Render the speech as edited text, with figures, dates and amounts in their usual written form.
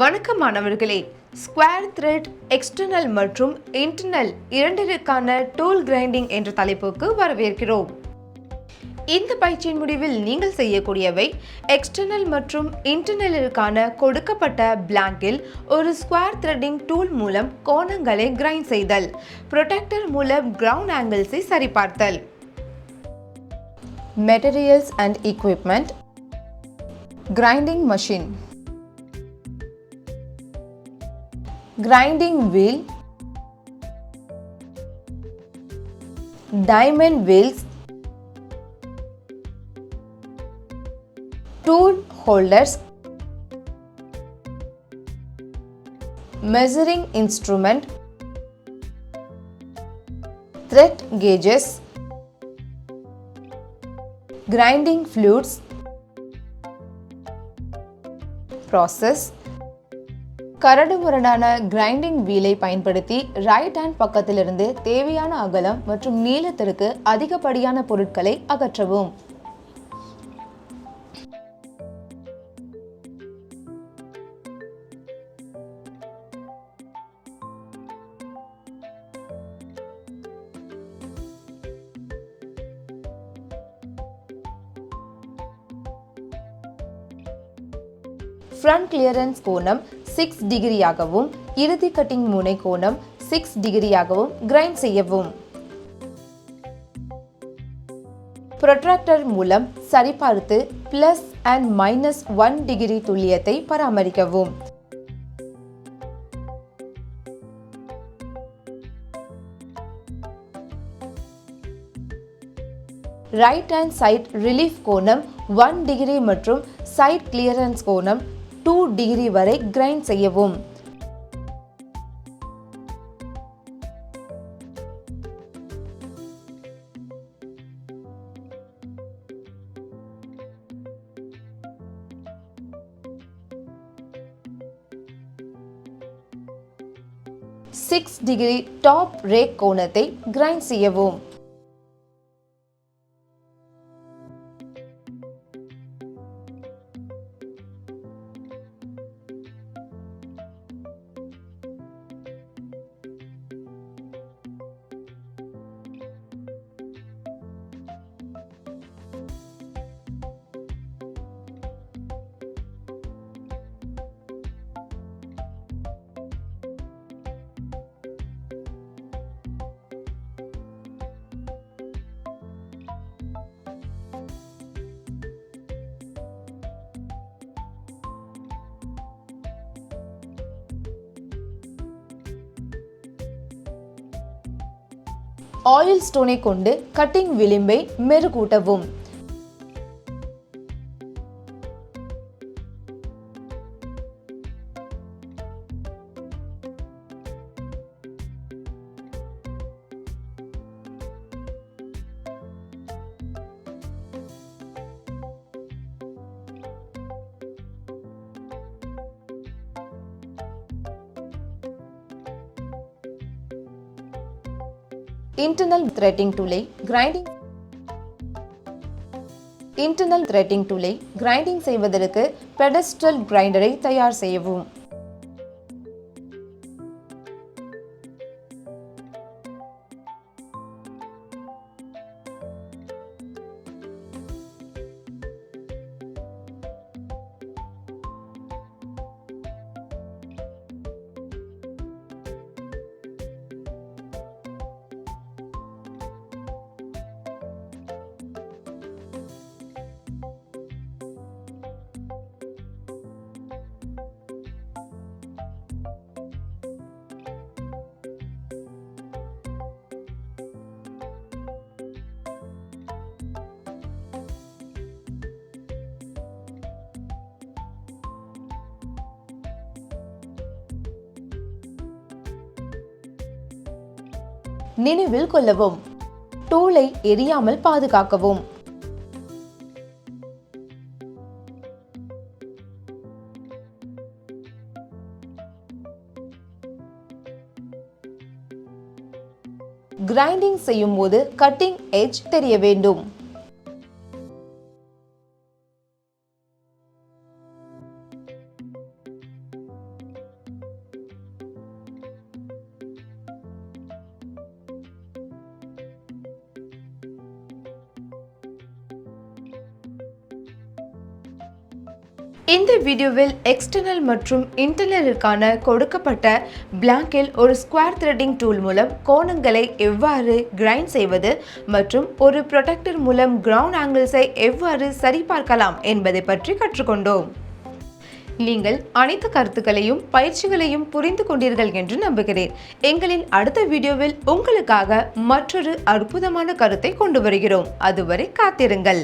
வணக்கம் மாணவர்களே, square thread external மற்றும் இன்டர்னல் இரண்டிற்கான டூல் கிரைண்டிங் என்ற தலைப்புக்கு வரவேற்கிறோம். இந்த பயிற்சியின் முடிவில் நீங்கள் செய்யக்கூடியவை எக்ஸ்டர்னல் மற்றும் இன்டர்னலிற்கான கொடுக்கப்பட்ட பிளாங்கில் ஒரு ஸ்கொயர் த்ரெட்டிங் டூல் மூலம் கோணங்களை கிரைண்ட் செய்தல், ப்ரொடெக்டர் மூலம் கிரவுண்ட் ஆங்கிள்ஸை சரிபார்த்தல். Materials and equipment. Grinding machine, grinding wheel, diamond wheels, tool holders, measuring instrument, thread gauges, grinding fluids, process. கரடுமுரடான கிரைண்டிங் வீலை பயன்படுத்தி ரைட் ஹேண்ட் பக்கத்திலிருந்து தேவையான அகலம் மற்றும் நீளத்திற்கு அதிகப்படியான பொருட்களை அகற்றவும். ஃப்ரண்ட் கிளியரன்ஸ் கோணம் 6 டிகிரியாகவும் இறுதி கட்டிங் முனை கோணம் 6 டிகிரியாகவும் கிரைண்ட் செய்யவும். ப்ரொட்ராக்டர் மூலம் சரிபார்த்து பிளஸ் அண்ட் மைனஸ் 1 டிகிரி துல்லியத்தை பராமரிக்கவும். ரைட் ஹேண்ட் சைட் ரிலீஃப் கோணம் 1 டிகிரி மற்றும் சைட் கிளியரன்ஸ் கோணம் 2 டிகிரி வரை கிரைண்ட் செய்யவும். சிக்ஸ் டிகிரி டாப் ரேக் கோணத்தை கிரைண்ட் செய்யவும். ஆயில் ஸ்டோனை கொண்டு கட்டிங் விளிம்பை மெருகூட்டவும். இன்டர்னல் த்ரெட்டிங் டூலை கிரைண்டிங் செய்வதற்கு பெடஸ்ட்ரல் கிரைண்டரை தயார் செய்யவும். நினைவில் கொள்ளவும், டூலை எரியாமல் பாதுகாக்கவும். கிரைண்டிங் செய்யும் போது கட்டிங் எட்ஜ் தெரிய வேண்டும். இந்த வீடியோவில் எக்ஸ்டர்னல் மற்றும் இன்டர்னலுக்கான கொடுக்கப்பட்ட பிளாங்கில் ஒரு ஸ்கொயர் த்ரெட்டிங் டூல் மூலம் கோணங்களை எவ்வாறு கிரைண்ட் செய்வது மற்றும் ஒரு ப்ரொடெக்டர் மூலம் கிரவுண்ட் ஆங்கிள்ஸை எவ்வாறு சரிபார்க்கலாம் என்பதை பற்றி கற்றுக்கொண்டோம். நீங்கள் அனைத்து கருத்துக்களையும் பயிற்சிகளையும் புரிந்து கொண்டீர்கள் என்று நம்புகிறேன். எங்களின் அடுத்த வீடியோவில் உங்களுக்காக மற்றொரு அற்புதமான கருத்தை கொண்டு வருகிறோம். அதுவரை காத்திருங்கள்.